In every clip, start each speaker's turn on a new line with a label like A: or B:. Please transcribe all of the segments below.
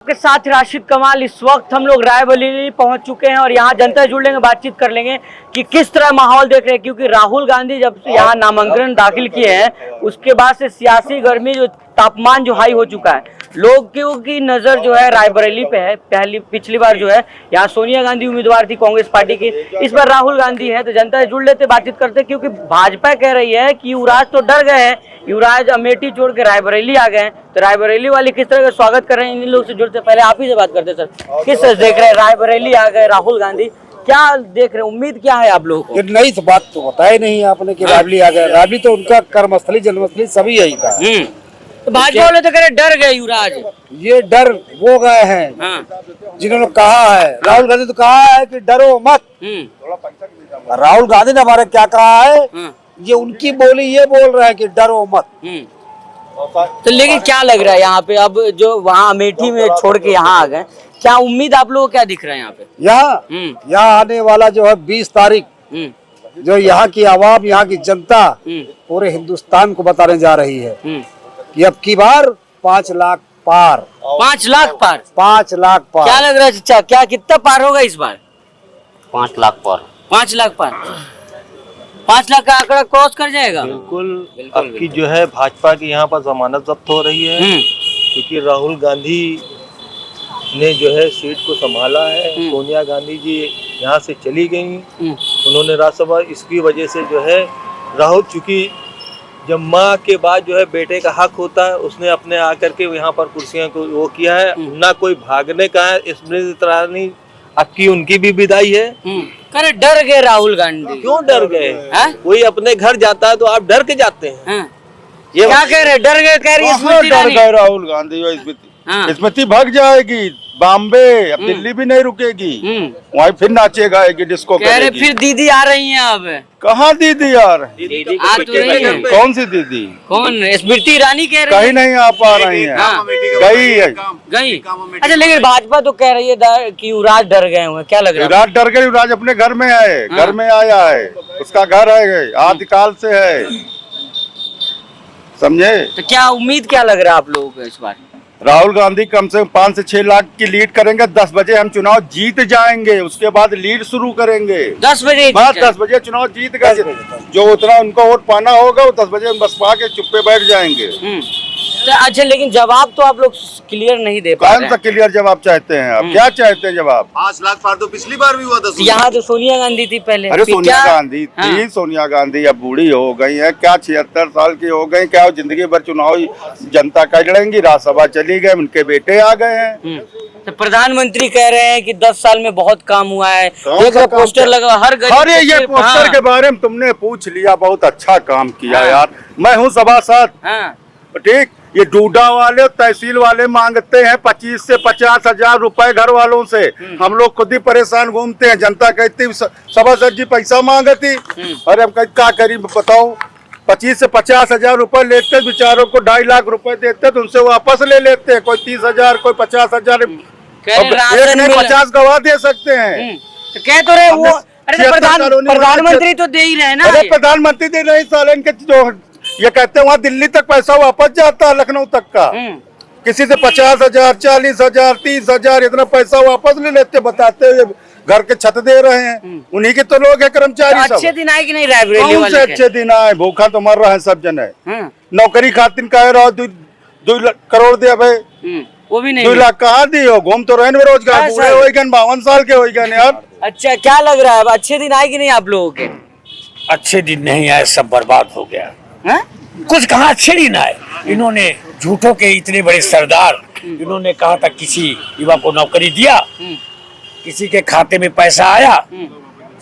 A: के साथ राशिद कमाल। इस वक्त हम लोग रायबरेली पहुंच चुके हैं और यहाँ जनता जुड़ लेंगे, बातचीत कर लेंगे कि किस तरह माहौल देख रहे हैं, क्योंकि राहुल गांधी जब से यहाँ नामांकन दाखिल किए हैं उसके बाद से सियासी गर्मी जो तापमान जो हाई हो चुका है, लोगों की नजर जो है रायबरेली पे है। पिछली बार जो है यहाँ सोनिया गांधी उम्मीदवार थी कांग्रेस पार्टी की, इस बार राहुल गांधी है। तो जनता जुड़ लेते, बातचीत करते, क्योंकि भाजपा कह रही है कि युवराज तो डर गए हैं, युवराज अमेठी छोड़ के रायबरेली आ गए हैं। तो रायबरेली वाले किस तरह का स्वागत कर रहे हैं, इन लोग से जुड़ते। पहले आप ही से बात करते सर, किस तरह देख रहे हैं रायबरेली आ गए राहुल गांधी, क्या देख रहे हैं, उम्मीद क्या है आप लोगों को?
B: नहीं तो बात तो बताया नहीं आपने कि रायबरेली आ गए। रायबरेली तो उनका कर्मस्थली जन्मस्थली सभी यही का।
A: तो भाजपा वाले तो कह रहे डर गए युवराज।
B: ये डर वो गए हैं जिन्होंने कहा है, राहुल गांधी तो कहा है कि डरो मत। राहुल गांधी ने हमारे क्या कहा है, ये उनकी बोली ये बोल रहे हैं कि डरो मत।
A: तो लेकिन क्या लग रहा है यहाँ पे, अब जो वहाँ अमेठी में छोड़ के यहाँ आ गए, क्या उम्मीद आप लोगों को क्या दिख रहा है यहाँ पे?
B: यहाँ आने वाला जो है 20 तारीख, जो यहाँ की आवाम, यहाँ की जनता पूरे हिंदुस्तान को बताने जा रही है कि अब की बार 5 लाख पार।
A: 5 लाख पार?
B: 5 लाख पार।
A: क्या लग रहा है चाचा, क्या कितना पार होगा इस बार?
C: 5 लाख पार।
A: 5 लाख पार, 5 लाख का आंकड़ा क्रॉस कर जाएगा।
D: बिल्कुल। अब की जो है भाजपा की यहाँ पर जमानत जब्त हो रही है, क्योंकि राहुल गांधी ने जो है सीट को संभाला है। सोनिया गांधी जी यहाँ से चली गई, उन्होंने राज्यसभा, इसकी वजह से जो है राहुल, चूंकि जब माँ के बाद जो है बेटे का हक होता है, उसने अपने आकर के यहाँ पर कुर्सियां को वो किया है, ना कोई भागने का है। स्मृति ईरानी अब की उनकी भी विदाई है।
A: करे डर गए राहुल गांधी।
D: क्यों डर गए? कोई अपने घर जाता है तो आप डर के जाते हैं?
A: ये क्या कह रहे, डर गए कह रही स्मृति
E: डर
A: ईरानी।
E: गए राहुल गांधी और स्मृति भाग जाएगी बॉम्बे, अब दिल्ली भी नहीं रुकेगी, वहीं फिर नाचेगा डिस्को
A: कह रहे
E: करेगी।
A: फिर दीदी आ रही हैं अब।
E: कहाँ दीदी यार?
A: आ तो रही है।
E: कौन सी दीदी?
A: कौन? स्मृति ईरानी कह रही
E: कहीं नहीं आ पा रही है, गई है।
A: गई। अच्छा, लेकिन भाजपा तो कह रही है कि युवराज डर गए हुए, क्या लग रहा है?
E: युवराज डर गए, युवराज अपने घर में है, घर में आया है, उसका घर है, आदिकाल से है, समझे?
A: तो क्या उम्मीद क्या लग रहा है आप लोगों को इस बार?
E: राहुल गांधी कम से कम 5 से 6 लाख की लीड करेंगे। 10 बजे हम चुनाव जीत जाएंगे, उसके बाद लीड शुरू करेंगे।
A: 10 बजे?
E: बस 10 बजे चुनाव जीत गए, जो उतना उनको वोट पाना होगा वो 10 बजे बस पा के चुप्पे बैठ जाएंगे।
A: तो अच्छा, लेकिन जवाब तो आप लोग क्लियर नहीं दे पा रहे
E: कौन सा क्लियर जवाब चाहते हैं आप? क्या चाहते हैं जवाब?
F: 5 लाख पार तो पिछली बार भी हुआ था।
A: यहाँ तो सोनिया गांधी थी पहले।
E: अरे सोनिया गांधी थी,
A: हाँ।
E: सोनिया गांधी अब बूढ़ी हो गई है, क्या 76 साल की हो गई, क्या जिंदगी भर चुनाव जनता कर लड़ेंगी? राज्यसभा चली गए, उनके बेटे आ गए हैं।
A: तो प्रधानमंत्री कह रहे हैं कि 10 साल में बहुत काम हुआ है, देख रहे पोस्टर लगा हर गरीब।
E: अरे ये पोस्टर के बारे में तुमने पूछ लिया, बहुत अच्छा काम किया यार। मैं हूँ सभासद, ठीक। ये डूडा वाले तहसील वाले मांगते हैं 25 से 50 हजार रुपए घर वालों से। हम लोग खुद ही परेशान घूमते हैं, जनता कहती सभासद जी पैसा मांगती। अरे हम क्या करी बताओ, 25 से 50 हजार रुपए लेते, बेचारों को 2.5 लाख रुपए देते तो उनसे वापस ले लेते हैं। कोई 30 हजार, कोई 50 हजार, एक नहीं 50 गवा दे सकते हैं।
A: तो कह तो रहे वो, अरे प्रधानमंत्री तो दे ही रहे ना।
E: अरे प्रधानमंत्री दे रहे साल, इनके जो ये कहते हैं वहाँ दिल्ली तक पैसा वापस जाता है, लखनऊ तक का। किसी से 50 हजार, 40 हजार, 30 हजार, इतना पैसा वापस ले लेते, बताते हुए घर के छत दे रहे हैं। उन्हीं के तो लोग है कर्मचारी।
A: तो अच्छे दिन आए कि नहीं रायबरेली
E: वाले? कौन से अच्छे दिन आए? भूखा तो मर रहा है सब जने। नौकरी खातिर कह रहा 2 करोड़ दे भाई,
A: वो भी नहीं।
E: 2 लाख कहाँ दी हो? घूम तो रहे बेरोजगार, बूढ़े हो गए, 52 साल के हो गए यार।
A: अच्छा, क्या लग रहा है, अब अच्छे दिन आए कि नहीं आप लोगों के?
C: अच्छे दिन नहीं आए, सब बर्बाद हो गया। कुछ कहाँ अच्छे दिन आए? इन्होंने झूठों के इतने बड़े सरदार, इन्होंने कहा था किसी युवा को नौकरी दिया, किसी के खाते में पैसा आया।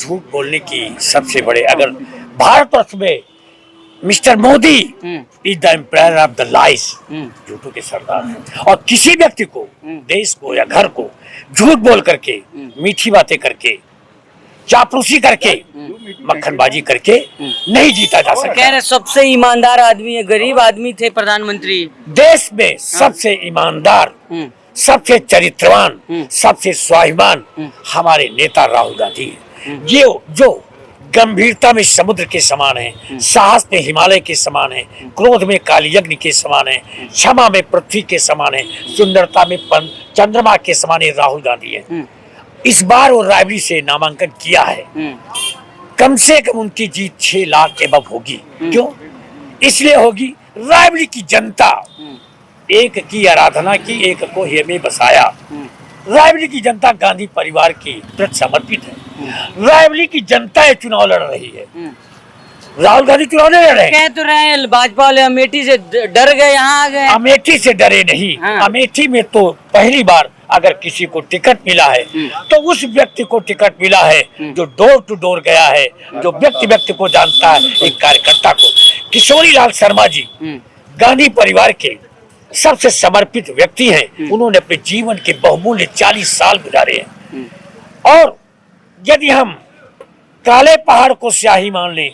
C: झूठ बोलने की सबसे बड़े, अगर भारतवर्ष में mister Modi is the empire of the lies, झूठों के सरदार हैं। और किसी व्यक्ति को, देश को या घर को झूठ बोल करके, मीठी बातें करके, चापलूसी करके, मक्खनबाजी करके नहीं जीता जा सकता।
A: कह रहे सबसे ईमानदार आदमी है, गरीब आदमी थे प्रधानमंत्री।
C: देश में सबसे ईमानदार, सबसे चरित्रवान, सबसे स्वाभिमान हमारे नेता राहुल गांधी है। ये जो गंभीरता में समुद्र के समान है, साहस में हिमालय के समान है, क्रोध में काली यज्ञ के समान है, क्षमा में पृथ्वी के समान है, सुंदरता में चंद्रमा के समान ये राहुल गांधी है। इस बार वो रायबरेली से नामांकन किया है, कम से कम उनकी जीत 6 लाख एबव होगी। क्यों? इसलिए होगी, रायबरेली की जनता एक की आराधना की, एक को हृदय में बसाया। रायबरेली की जनता गांधी परिवार की प्रति समर्पित है। रायबरेली की जनता ये चुनाव लड़ रही है, राहुल गांधी चुनाव नहीं लड़ रहे हैं।
A: कह तो रहे हैं भाजपा वाले अमेठी से डर गए, यहाँ आ गए।
C: अमेठी से डरे नहीं।
A: हाँ।
C: अमेठी में तो पहली बार अगर किसी को टिकट मिला है तो उस व्यक्ति को टिकट मिला है जो डोर टू डोर गया है, जो व्यक्ति व्यक्ति को जानता है, एक कार्यकर्ता को। किशोरी लाल शर्मा जी गांधी परिवार के सबसे समर्पित व्यक्ति हैं। उन्होंने अपने जीवन के बहुमूल्य 40 साल गुजारे हैं। और यदि हम काले पहाड़ को स्याही मान ले,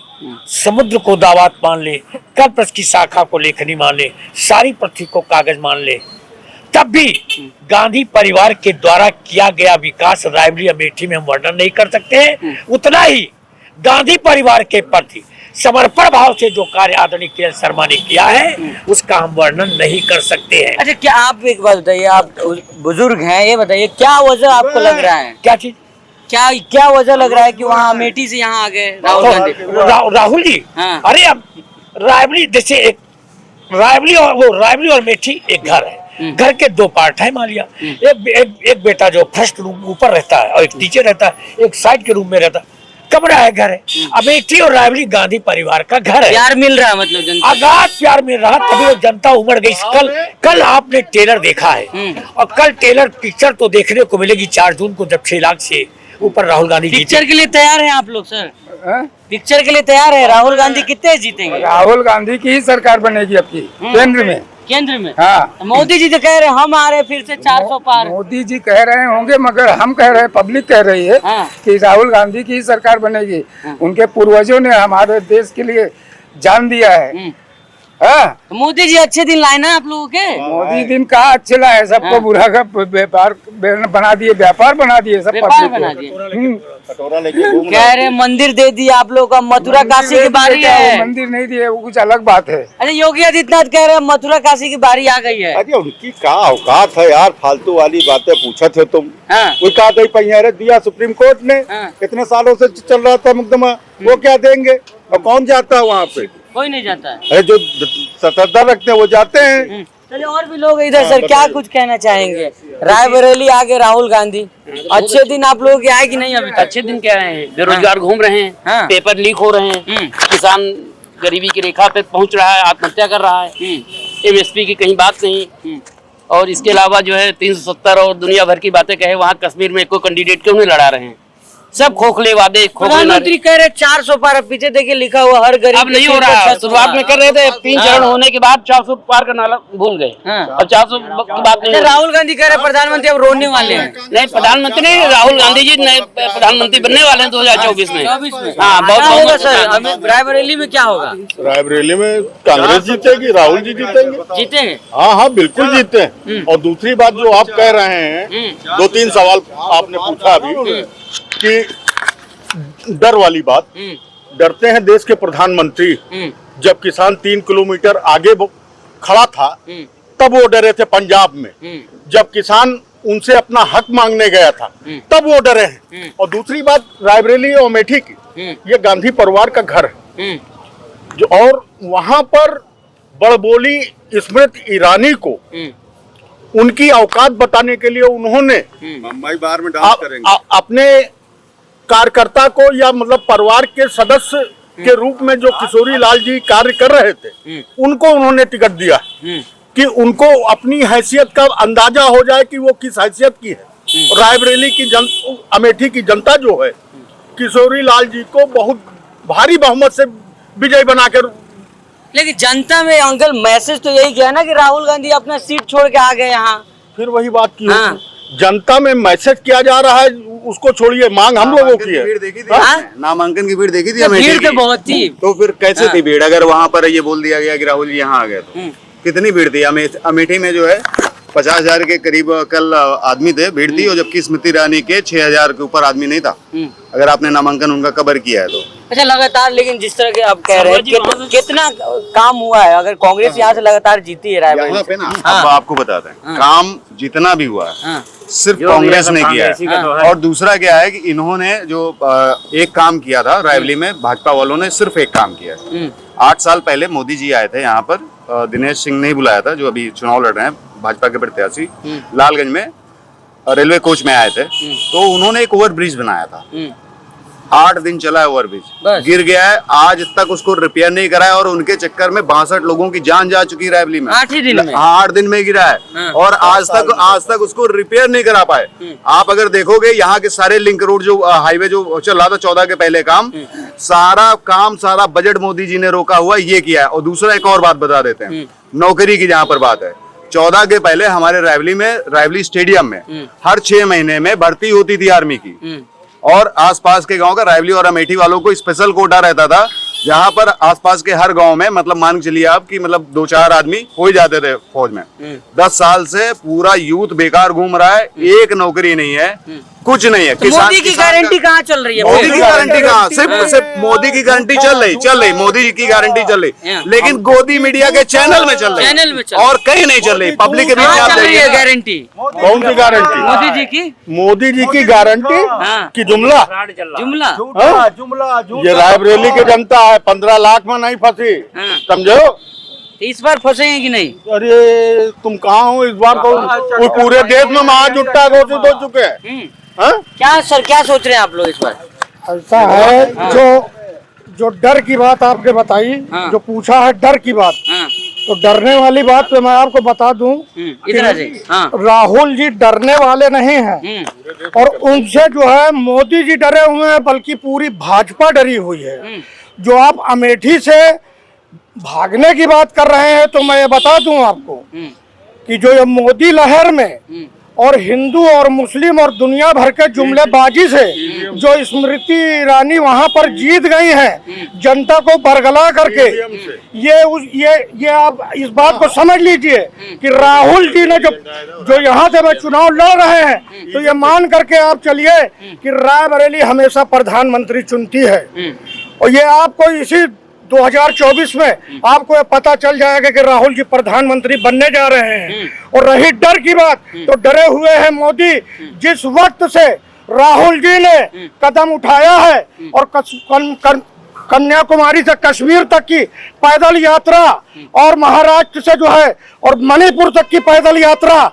C: समुद्र को दावात मान ले, कल्पवृक्ष की शाखा को लेखनी मान ले, सारी पृथ्वी को कागज मान ले, तब भी गांधी परिवार के द्वारा किया गया विकास रायबरेली अमेठी में हम वर्णन नहीं कर सकते हैं। उतना ही गांधी परिवार के प्रति समर्पण भाव से जो कार्य आदरणीय के शर्मा ने किया है उसका हम वर्णन नहीं कर सकते हैं।
A: अच्छा, क्या आप एक बात बताइए, आप बुजुर्ग हैं, ये बताइए क्या वजह आपको लग रहा है?
C: क्या चीज?
A: क्या वजह लग रहा है कि वहाँ अमेठी से यहाँ आ गए राहुल गांधी?
C: राहुल जी,
A: हाँ।
C: अरे अब रायबरेली जैसे एक रायबरेली और अमेठी एक घर है। घर के 2 पार्ट है मान लिया। एक बेटा जो फर्स्ट रूम ऊपर रहता है और एक नीचे रहता है, एक साइड के रूम में रहता है, कमरा है, घर है। अमेठी और रायबरेली गांधी परिवार का घर है।
A: प्यार मिल रहा है मतलब जनता,
C: अगाध प्यार मिल रहा, तभी वो जनता उमड़ गई। कल आपने ट्रेलर देखा है और कल ट्रेलर पिक्चर तो देखने को मिलेगी 4 जून को, जब 6 लाख से ऊपर राहुल गांधी
A: पिक्चर के लिए तैयार हैं आप लोग सर? पिक्चर के लिए तैयार है? राहुल गांधी कितने जीतेंगे?
G: राहुल गांधी की ही सरकार बनेगी आपकी केंद्र में। हाँ,
A: मोदी जी तो कह रहे हैं हम आ रहे हैं फिर से 400 पार।
G: मोदी जी कह रहे होंगे, मगर हम कह रहे हैं, पब्लिक कह रही है कि राहुल गांधी की ही सरकार बनेगी। उनके पूर्वजों ने हमारे देश के लिए जान दिया है।
A: तो मोदी जी अच्छे दिन लाए ना आप लोगों के?
G: मोदी दिन कहाँ अच्छे लाए, सबको बुरा का व्यापार बना दिए, व्यापार बना दिए, सब
A: व्यापार बना दिए। कह रहे मंदिर दे दिया आप लोग का, मथुरा काशी की बारी है।
G: मंदिर नहीं दिए, वो कुछ अलग बात है।
A: अरे योगी आदित्यनाथ कह रहे हैं मथुरा काशी की बारी आ गई है।
E: अरे उनकी क्या औकात है यार, फालतू वाली बातें पूछा थे तुम। कोई कहा था पहियारे दिया सुप्रीम कोर्ट ने, कितने सालों से चल रहा था मुकदमा, वो क्या देंगे? और कौन जाता है वहाँ पे?
A: कोई नहीं जाता है।
E: अरे जो सत्ताधार रखते हैं वो जाते हैं।
A: चलिए और भी लोग इधर सर, क्या कुछ कहना चाहेंगे? रायबरेली आगे राहुल गांधी, अच्छे दिन आप लोगों के आए कि नहीं? अभी
H: अच्छे दिन क्या है, बेरोजगार घूम रहे हैं, पेपर लीक हो रहे हैं, किसान गरीबी की रेखा पे पहुंच रहा है, आत्महत्या कर रहा है, MSP की कहीं बात नहीं। और इसके अलावा जो है 370 और दुनिया भर की बातें कहे, वहाँ कश्मीर में कोई कैंडिडेट क्यों नहीं लड़ा रहे हैं? सब खोखले वादे,
A: प्रधानमंत्री कह रहे 400 पार, पीछे देखिए लिखा हुआ हर गरीब।
H: अब नहीं हो रहा। शुरुआत में कर रहे थे, 3 चरण होने के बाद 400 पार का नाला भूल गए। अब 400 की बात नहीं।
A: राहुल गांधी कह रहे प्रधानमंत्री अब रोने वाले हैं।
H: नहीं, प्रधानमंत्री नहीं, राहुल गांधी जी नए प्रधानमंत्री बनने वाले हैं 2024 में। हाँ, बहुत
A: होगा सर। रायबरेली में क्या होगा?
E: रायबरेली में कांग्रेस जीतेगी, राहुल जी जीतेंगे।
A: जीतेंगे?
E: हाँ, बिल्कुल जीते हैं। और दूसरी बात जो आप कह रहे हैं, 2-3 सवाल आपने पूछा अभी कि डर वाली बात, डरते हैं देश के प्रधानमंत्री। जब किसान 3 किलोमीटर आगे खड़ा था तब वो डरे थे पंजाब में। जब किसान उनसे अपना हक मांगने गया था तब वो डरे हैं। और दूसरी बात रायबरेली और अमेठी की, ये गांधी परिवार का घर है जो, और वहां पर बड़बोली स्मृति ईरानी को उनकी औकात बताने के लिए उन्होंने
F: मुंबई बार में डांस करेंगे
E: अपने कार्यकर्ता को, या मतलब परिवार के सदस्य के रूप में जो किशोरी लाल जी कार्य कर रहे थे, उनको उन्होंने टिकट दिया कि उनको अपनी हैसियत का अंदाजा हो जाए कि वो किस हैसियत की है। रायबरेली की अमेठी की जनता जो है किशोरी लाल जी को बहुत भारी बहुमत से विजय बनाकर।
A: लेकिन जनता में अंकल मैसेज तो यही गया ना कि राहुल गांधी अपना सीट छोड़ के आ गए यहाँ।
E: फिर वही बात की जनता में मैसेज किया जा रहा है, उसको छोड़िए, मांग हम लोगों की है।
F: भीड़ देखी थी, नामांकन की भीड़ देखी थी?
A: भीड़ तो बहुत थी।
F: तो फिर कैसे थी भीड़? अगर वहाँ पर ये बोल दिया गया कि राहुल जी यहाँ आ गए तो कितनी भीड़ थी? अमेठी में जो है 50,000 के करीब कल आदमी थे, भीड़ थी, और जबकि स्मृति ईरानी के 6,000 के ऊपर आदमी नहीं था। अगर आपने नामांकन उनका कवर किया है तो।
A: अच्छा, लगातार लेकिन जिस तरह के आप कह रहे हैं कितना काम हुआ है? अगर कांग्रेस यहाँ से लगातार जीती है
F: यहाँ
A: रायबरेली
F: पे ना, अब आपको बताते हैं, काम जितना भी हुआ है सिर्फ कांग्रेस ने किया है। और दूसरा क्या है कि इन्होंने जो एक काम किया था रायबरेली में, भाजपा वालों ने सिर्फ एक काम किया है। 8 साल पहले मोदी जी आए थे यहाँ पर, दिनेश सिंह ने ही बुलाया था, जो अभी चुनाव लड़ रहे हैं भाजपा के प्रत्याशी, लालगंज में रेलवे कोच में आए थे। तो उन्होंने एक ओवर ब्रिज बनाया था, 8 दिन चला है ओवर ब्रिज, गिर गया है, आज तक उसको रिपेयर नहीं करा है, और उनके चक्कर में 62 लोगों की जान जा चुकी है रायबरेली में।
A: 8 ही दिन में?
F: हाँ, 8 दिन में गिरा है, और आज तक उसको रिपेयर नहीं करा पाए। आप अगर देखोगे यहाँ के सारे लिंक रोड, जो हाईवे जो चल रहा था 14 के पहले सारा बजट मोदी जी ने रोका हुआ ये किया है। और दूसरा एक और बात बता देते हैं, नौकरी की जहाँ पर बात है, 14 के पहले हमारे रायबरेली स्टेडियम में हर 6 महीने में भर्ती होती थी आर्मी की, और आसपास के गांव का रायबरेली और अमेठी वालों को स्पेशल कोटा रहता था, जहां पर आसपास के हर गांव में, मतलब मान के चलिए आप कि मतलब 2-4 आदमी हो ही जाते थे फौज में। 10 साल से पूरा यूथ बेकार घूम रहा है, एक नौकरी नहीं है, कुछ नहीं है।
A: तो मोदी की गारंटी कहाँ चल रही है?
F: मोदी की गारंटी कहाँ? सिर्फ मोदी की गारंटी चल रही, मोदी जी की गारंटी चल रही, लेकिन गोदी मीडिया के चैनल में चल रही, और कहीं नहीं चल रही। पब्लिक के बीच में आप देखिए
A: गारंटी
E: कौन सी गारंटी?
A: मोदी जी की?
E: मोदी जी की गारंटी की जुमला
A: जुमला
E: ये रायबरेली की जनता है, 15 लाख में नहीं फंसी, समझो।
A: इस बार फंसे हैं कि नहीं?
E: अरे तुम कहाँ हो? इस बार तो पूरे देश में महाजुट्टा घोषित हो चुके हैं।
A: क्या सर, क्या सोच रहे हैं आप लोग इस बार?
G: ऐसा है, जो डर की बात आपने बताई, जो पूछा है डर की बात, तो डरने वाली बात पे मैं आपको बता दूं, राहुल जी डरने वाले नहीं हैं, और उनसे जो है मोदी जी डरे हुए हैं, बल्कि पूरी भाजपा डरी हुई है। जो आप अमेठी से भागने की बात कर रहे हैं, तो मैं ये बता दूं आपको कि जो ये मोदी लहर में और हिंदू और मुस्लिम और दुनिया भर के जुमलेबाजी से जो स्मृति ईरानी वहां पर जीत गई हैं, जनता को बरगला करके, ये आप इस बात को समझ लीजिए कि राहुल जी ने जो यहाँ से मैं चुनाव लड़ रहे हैं, तो ये मान करके आप चलिए कि रायबरेली हमेशा प्रधानमंत्री चुनती है। और ये आपको इसी 2024 में आपको पता चल जाएगा कि राहुल जी प्रधानमंत्री बनने जा रहे हैं। और रही डर की बात, तो डरे हुए हैं मोदी। जिस वक्त से राहुल जी ने कदम उठाया है और कन्याकुमारी से कश्मीर तक की पैदल यात्रा, और महाराष्ट्र से जो है और मणिपुर तक की पैदल यात्रा,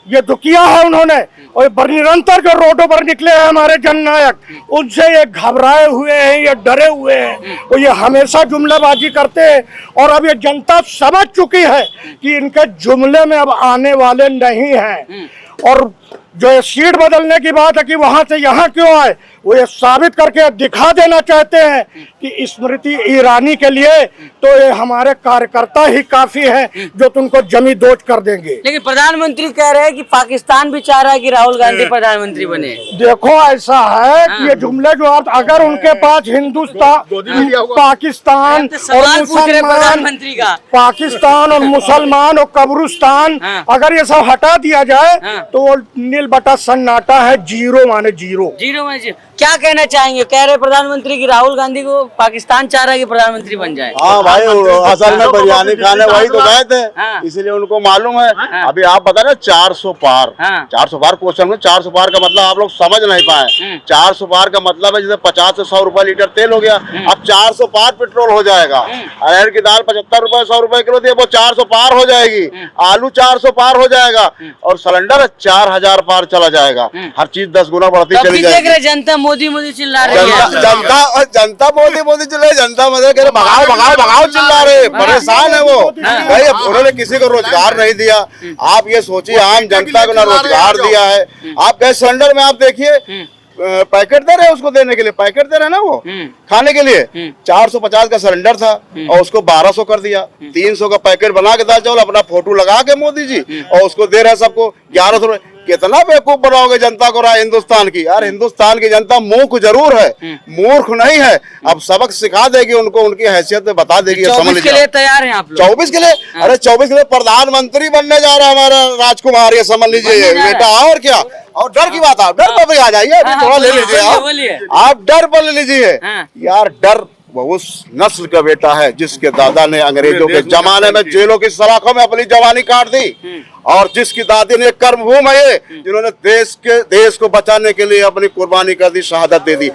G: ये जो किया है उन्होंने, और निरंतर जो रोडों पर निकले हैं हमारे जननायक, उनसे ये घबराए हुए हैं, ये डरे हुए हैं, और ये हमेशा जुमलेबाजी करते हैं। और अब ये जनता समझ चुकी है कि इनके जुमले में अब आने वाले नहीं हैं। और जो ये सीट बदलने की बात है कि वहां से यहाँ क्यों आए, वो ये साबित करके दिखा देना चाहते हैं कि स्मृति ईरानी के लिए तो ये हमारे कार्यकर्ता ही काफी हैं, जो तुमको जमी दोच कर देंगे।
A: लेकिन प्रधानमंत्री कह रहे हैं कि पाकिस्तान भी चाह रहा है कि राहुल गांधी प्रधानमंत्री बने।
G: देखो ऐसा है कि ये जुमले जो आप, अगर उनके पास हिंदुस्तान, पाकिस्तान और मुसलमान, पाकिस्तान और मुसलमान और कब्रिस्तान, अगर ये सब हटा दिया जाए तो वो नील बटा सन्नाटा है, जीरो माने जीरो।
A: क्या कहना चाहेंगे? कह रहे प्रधानमंत्री की राहुल गांधी को पाकिस्तान चाह रहा है कि प्रधानमंत्री बन जाए।
F: हाँ भाई, असल में बिरयानी खाने वही तो गए थे, इसीलिए उनको मालूम है। अभी आप बता रहे 400 पार, 400 पार क्वेश्चन में 400 पार का मतलब आप लोग समझ नहीं पाए। 400 पार का मतलब है जैसे 50 से 100 रुपए लीटर तेल हो गया, अब 400 पार पेट्रोल हो जाएगा। अरहर की दाल 75 रुपए 100 रुपए किलो थी, वो 400 पार हो जाएगी। आलू 400 पार हो जाएगा, और सिलेंडर 4000 पार चला जाएगा। हर चीज 10 गुना बढ़ती चली जाएगी।
A: जनता मोदी मोदी चिल्ला रही है,
F: जनता मोदी मोदी चिल्ला, जनता मतलब भगाओ भगाओ भगाओ चिल्ला रहे, परेशान है वो भाई। उन्होंने किसी को रोजगार नहीं दिया। आप ये सोचिए, आम जनता को ना रोजगार दिया है। आप गैस सिलेंडर में आप देखिए, पैकेट दे रहे हैं, उसको देने के लिए पैकेट दे रहे हैं ना, वो खाने के लिए 450 का सिलेंडर था और उसको 1200 कर दिया। 300 का पैकेट बना के दाल चावल अपना फोटो लगा के मोदी जी, और उसको दे रहे हैं सबको 1100 रुपए। कितना बेवकूफ बनाओगे जनता को राय हिंदुस्तान की। यार हिंदुस्तान की जनता मूर्ख जरूर है, मूर्ख नहीं है। अब सबक सिखा देगी उनको, उनकी हैसियत में बता देगी।
A: 24 के लिए तैयार हैं आप लोग?
F: 24 के लिए? अरे 24 के लिए प्रधानमंत्री बनने जा रहा है हमारा राजकुमार, ये समझ लीजिए बेटा। और क्या, और डर की बात, आप डर पर भी आ जाइए, थोड़ा ले लीजिए आप डर पर ले लीजिए यार। डर वो उस नस्ल का बेटा है जिसके दादा ने अंग्रेजों के जमाने में जेलों की सलाखों में अपनी जवानी काट दी, और जिसकी दादी ने कर्मभूमि है जिन्होंने देश को बचाने के लिए अपनी कुर्बानी कर दी, शहादत दे दी।